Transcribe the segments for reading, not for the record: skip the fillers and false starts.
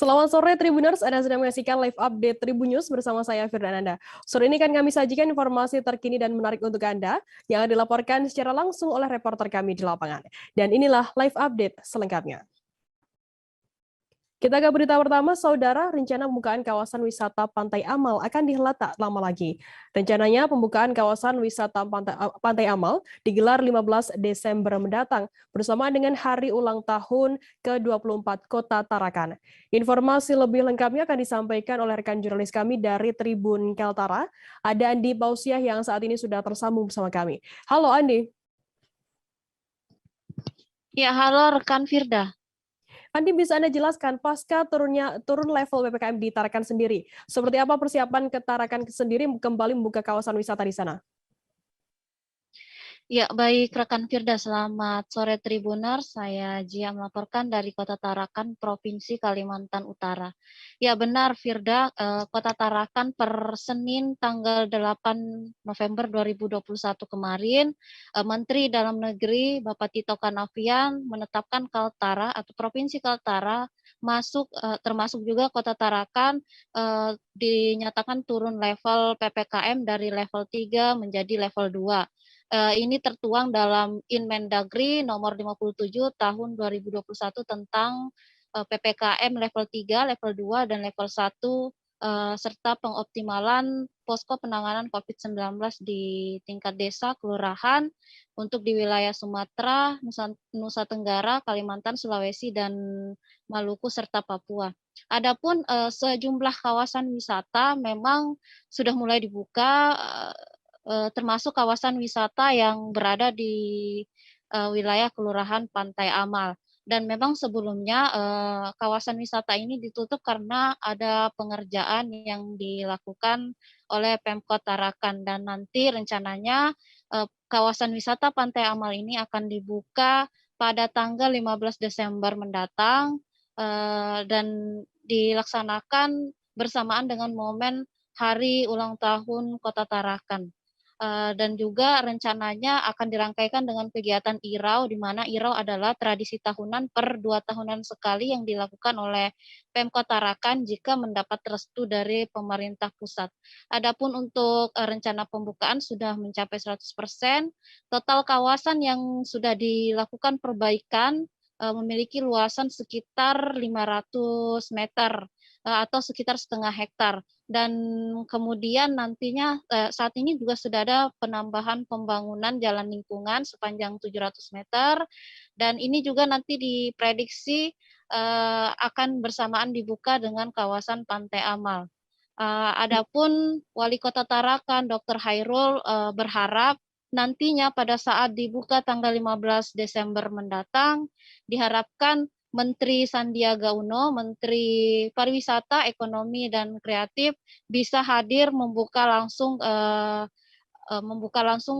Selamat sore Tribuners, Anda sedang menyaksikan live update Tribun News bersama saya Firdananda. Sore ini kan kami sajikan informasi terkini dan menarik untuk Anda yang dilaporkan secara langsung oleh reporter kami di lapangan. Dan inilah live update selengkapnya. Kita ke berita pertama, Saudara, rencana pembukaan kawasan wisata Pantai Amal akan dihelat tak lama lagi. Rencananya pembukaan kawasan wisata Pantai Amal digelar 15 Desember mendatang bersama dengan hari ulang tahun ke-24 Kota Tarakan. Informasi lebih lengkapnya akan disampaikan oleh rekan jurnalis kami dari Tribun Kaltara. Ada Andi Pausiah yang saat ini sudah tersambung bersama kami. Halo Andi. Ya, halo rekan Firda. Andi, bisa Anda jelaskan pasca turun level PPKM di Tarakan sendiri, seperti apa persiapan ke Tarakan sendiri kembali membuka kawasan wisata di sana? Ya, baik rekan Firda, selamat sore Tribuner. Saya Jia melaporkan dari Kota Tarakan, Provinsi Kalimantan Utara. Ya, benar Firda, Kota Tarakan per Senin tanggal 8 November 2021 kemarin, Menteri Dalam Negeri Bapak Tito Karnavian menetapkan Kaltara atau Provinsi Kaltara termasuk juga Kota Tarakan dinyatakan turun level PPKM dari level 3 menjadi level 2. Ini tertuang dalam Inmendagri nomor 57 tahun 2021 tentang PPKM level 3, level 2, dan level 1 serta pengoptimalan posko penanganan COVID-19 di tingkat desa, kelurahan untuk di wilayah Sumatera, Nusa Tenggara, Kalimantan, Sulawesi, dan Maluku, serta Papua. Adapun sejumlah kawasan wisata memang sudah mulai dibuka, termasuk kawasan wisata yang berada di wilayah Kelurahan Pantai Amal. Dan memang sebelumnya kawasan wisata ini ditutup karena ada pengerjaan yang dilakukan oleh Pemkot Tarakan, dan nanti rencananya kawasan wisata Pantai Amal ini akan dibuka pada tanggal 15 Desember mendatang dan dilaksanakan bersamaan dengan momen Hari Ulang Tahun Kota Tarakan. Dan juga rencananya akan dirangkaikan dengan kegiatan IRAU, di mana IRAU adalah tradisi tahunan per 2 tahunan sekali yang dilakukan oleh Pemkot Tarakan jika mendapat restu dari pemerintah pusat. Adapun untuk rencana pembukaan sudah mencapai 100%, total kawasan yang sudah dilakukan perbaikan memiliki luasan sekitar 500 meter atau sekitar setengah hektar. Dan kemudian nantinya saat ini juga sudah ada penambahan pembangunan jalan lingkungan sepanjang 700 meter, dan ini juga nanti diprediksi akan bersamaan dibuka dengan kawasan Pantai Amal. Adapun Wali Kota Tarakan, Dr. Hairul berharap nantinya pada saat dibuka tanggal 15 Desember mendatang, diharapkan Menteri Sandiaga Uno, Menteri Pariwisata, Ekonomi, dan Kreatif bisa hadir membuka langsung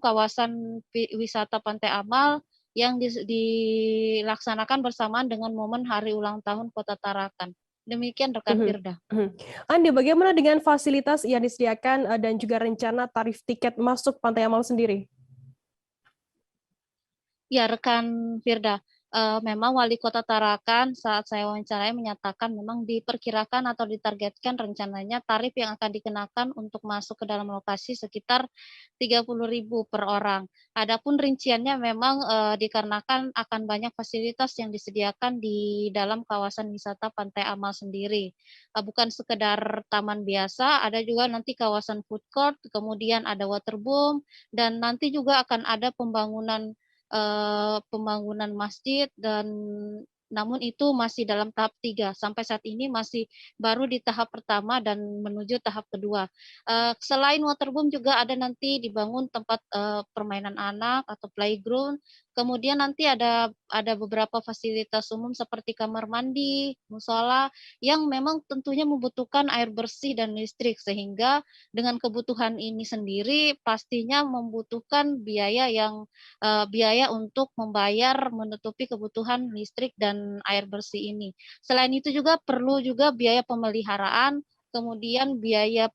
kawasan wisata Pantai Amal yang dilaksanakan bersamaan dengan momen Hari Ulang Tahun Kota Tarakan. Demikian rekan Firda. Andi, bagaimana dengan fasilitas yang disediakan dan juga rencana tarif tiket masuk Pantai Amal sendiri? Ya, rekan Firda, memang Wali Kota Tarakan saat saya wawancarai menyatakan memang diperkirakan atau ditargetkan rencananya tarif yang akan dikenakan untuk masuk ke dalam lokasi sekitar 30.000 per orang. Adapun rinciannya memang dikarenakan akan banyak fasilitas yang disediakan di dalam kawasan wisata Pantai Amal sendiri. Bukan sekedar taman biasa, ada juga nanti kawasan food court, kemudian ada waterboom, dan nanti juga akan ada pembangunan masjid, dan namun itu masih dalam tahap 3. Sampai saat ini masih baru di tahap pertama dan menuju tahap kedua. Selain waterboom juga ada nanti dibangun tempat permainan anak atau playground. Kemudian nanti ada beberapa fasilitas umum seperti kamar mandi, musola, yang memang tentunya membutuhkan air bersih dan listrik, sehingga dengan kebutuhan ini sendiri pastinya membutuhkan biaya untuk membayar menutupi kebutuhan listrik dan air bersih ini. Selain itu juga perlu juga biaya pemeliharaan, kemudian biaya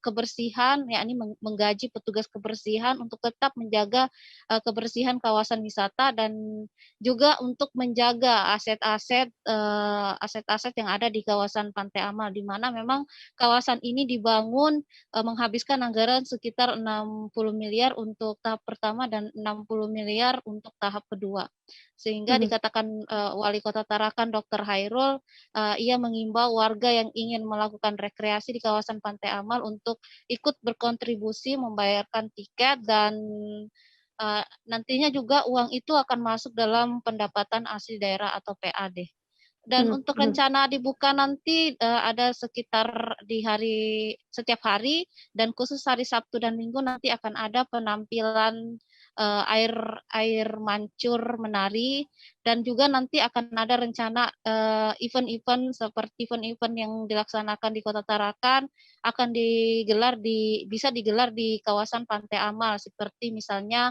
kebersihan, yakni menggaji petugas kebersihan untuk tetap menjaga kebersihan kawasan wisata, dan juga untuk menjaga aset-aset yang ada di kawasan Pantai Amal, di mana memang kawasan ini dibangun menghabiskan anggaran sekitar 60 miliar untuk tahap pertama dan 60 miliar untuk tahap kedua. Sehingga Mhm. dikatakan Wali Kota Tarakan Dr. Hairul, ia mengimbau warga yang ingin melakukan rekreasi di kawasan Pantai Amal untuk ikut berkontribusi membayarkan tiket, dan nantinya juga uang itu akan masuk dalam pendapatan asli daerah atau PAD. Dan Mhm. untuk Mhm. rencana dibuka nanti ada sekitar setiap hari, dan khusus hari Sabtu dan Minggu nanti akan ada penampilan air air mancur menari, dan juga nanti akan ada rencana event-event seperti event-event yang dilaksanakan di Kota Tarakan akan bisa digelar di kawasan Pantai Amal, seperti misalnya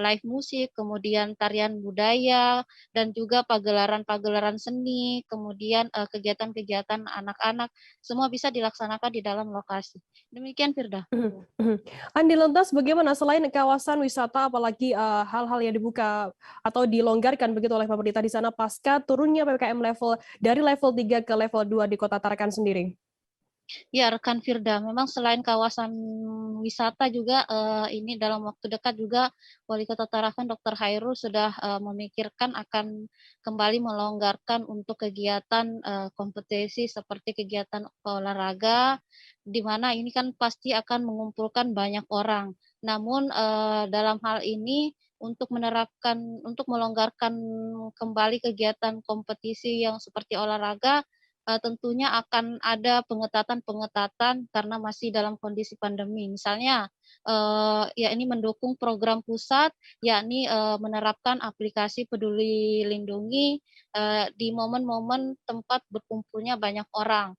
live musik, kemudian tarian budaya, dan juga pagelaran-pagelaran seni, kemudian kegiatan-kegiatan anak-anak, semua bisa dilaksanakan di dalam lokasi. Demikian Firda. Mhm. Mhm. Andi, lantas bagaimana selain kawasan wisata, apalagi hal-hal yang dibuka atau dilonggarkan begitu oleh pemerintah di sana pasca turunnya PPKM dari level 3 ke level 2 di Kota Tarakan sendiri? Ya, rekan Firda, memang selain kawasan wisata juga ini dalam waktu dekat juga Wali Kota Tarakan Dr. Hairul sudah memikirkan akan kembali melonggarkan untuk kegiatan kompetisi seperti kegiatan olahraga, di mana ini kan pasti akan mengumpulkan banyak orang. Namun dalam hal ini untuk melonggarkan kembali kegiatan kompetisi yang seperti olahraga, tentunya akan ada pengetatan-pengetatan karena masih dalam kondisi pandemi. Misalnya, ya ini mendukung program pusat, yakni menerapkan aplikasi Peduli Lindungi di momen-momen tempat berkumpulnya banyak orang.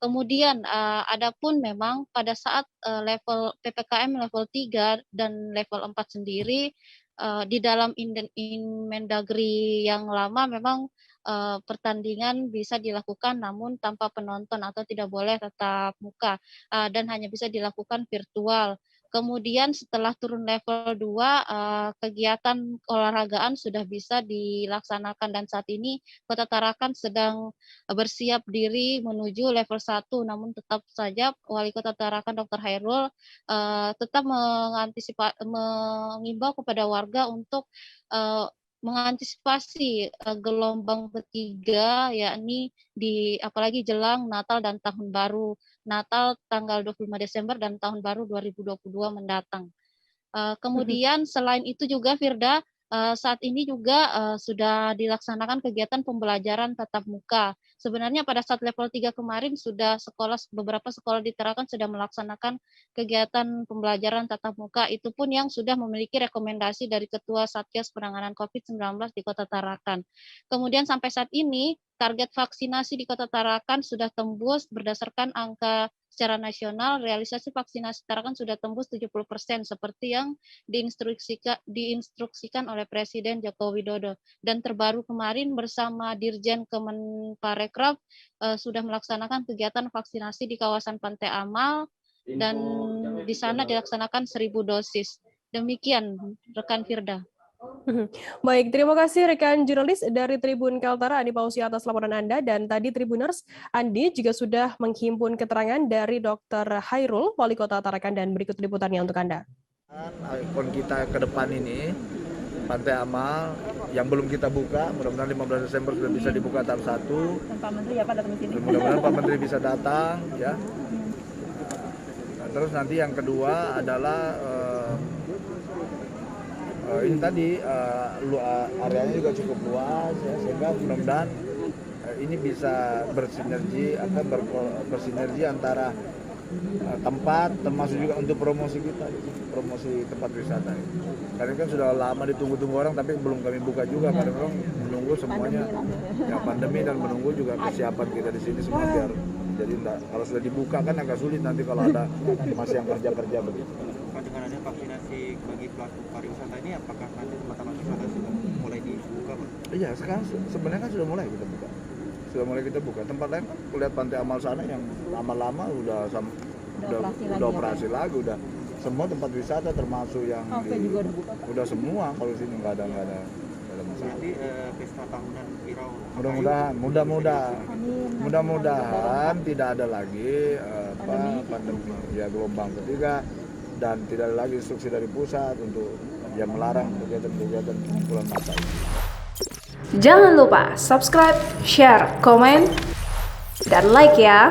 Kemudian adapun memang pada saat level PPKM level 3 dan level 4 sendiri, di dalam Mendagri yang lama memang pertandingan bisa dilakukan namun tanpa penonton atau tidak boleh tatap muka, dan hanya bisa dilakukan virtual. Kemudian setelah turun level 2, kegiatan olahragaan sudah bisa dilaksanakan, dan saat ini Kota Tarakan sedang bersiap diri menuju level 1, namun tetap saja Wali Kota Tarakan Dr. Hairul tetap mengimbau kepada warga untuk mengantisipasi gelombang ketiga, yakni apalagi jelang Natal dan Tahun Baru. Natal tanggal 25 Desember dan Tahun Baru 2022 mendatang. Mhm. Kemudian selain itu juga Firda, saat ini juga sudah dilaksanakan kegiatan pembelajaran tatap muka. Sebenarnya pada saat level 3 kemarin beberapa sekolah di Tarakan sudah melaksanakan kegiatan pembelajaran tatap muka, itu pun yang sudah memiliki rekomendasi dari Ketua Satgas Penanganan COVID-19 di Kota Tarakan. Kemudian sampai saat ini target vaksinasi di Kota Tarakan sudah tembus berdasarkan angka secara nasional. Realisasi vaksinasi Tarakan sudah tembus 70% seperti yang diinstruksikan oleh Presiden Joko Widodo. Dan terbaru kemarin bersama Dirjen Kemenparekraf sudah melaksanakan kegiatan vaksinasi di kawasan Pantai Amal, dan di sana dilaksanakan 1.000 dosis. Demikian rekan Firda. Mhm. Baik, terima kasih rekan jurnalis dari Tribun Kaltara, Andi Pausi atas laporan Anda. Dan tadi Tribuners, Andi juga sudah menghimpun keterangan dari Dr. Hairul, Wali Kota Tarakan, dan berikut liputannya untuk Anda. Ikon kita ke depan ini, Pantai Amal, yang belum kita buka, mudah-mudahan 15 Desember sudah bisa dibuka tahap 1. Pak Menteri ya Pak datang ke sini. Mudah-mudahan Pak Menteri bisa datang, ya. Nah, terus nanti yang kedua adalah ini tadi areanya juga cukup luas, ya, sehingga mudah-mudahan ini bisa bersinergi antara tempat, termasuk juga untuk promosi kita, promosi tempat wisata. Karena kan sudah lama ditunggu-tunggu orang, tapi belum kami buka juga karena memang menunggu semuanya, ya pandemi, dan menunggu juga kesiapan kita di sini semua biar jadi kalau sudah dibuka kan agak sulit nanti kalau ada masih yang kerja begitu. Dengan adanya vaksinasi bagi pelaku pariwisata ini, apakah nanti tempat-tempat wisata sudah mulai dibuka, Pak? Iya, sekarang sebenarnya kan sudah mulai kita buka. sudah mulai kita buka. Tempat lain kan kulihat Pantai Amal sana yang lama-lama udah operasi lagi, udah semua tempat wisata termasuk yang udah semua. Kalau sini nggak ada masalah. Berarti pesta tahunan Wirau. Mudah-mudahan tidak ada lagi pandemi ya gelombang ketiga, dan tidak ada lagi instruksi dari pusat untuk melarang kegiatan-kegiatan pengumpulan massa. Jangan lupa subscribe, share, komen, dan like ya.